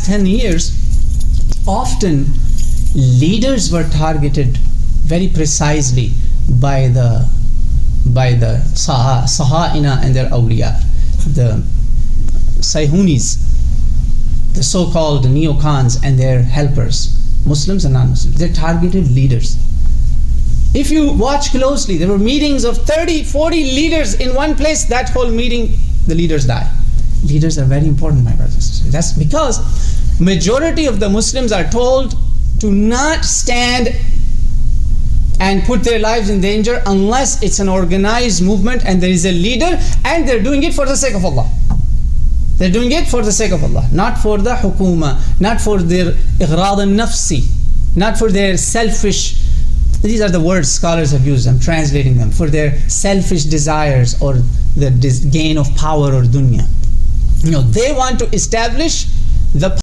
last 10 years, often leaders were targeted very precisely by the Saha'ina and their awliya, the Sayhunis, the so-called neocons and their helpers, Muslims and non-Muslims. They're targeted leaders. If you watch closely, there were meetings of 30, 40 leaders in one place. That whole meeting, the leaders die. Leaders are very important, my brothers and sisters. That's because majority of the Muslims are told to not stand and put their lives in danger unless it's an organized movement and there is a leader and they're doing it for the sake of Allah. They're doing it for the sake of Allah, not for the hukuma, not for their ighrad al-nafsi, not for their selfish, these are the words scholars have used, I'm translating them, for their selfish desires or the gain of power or dunya. They want to establish the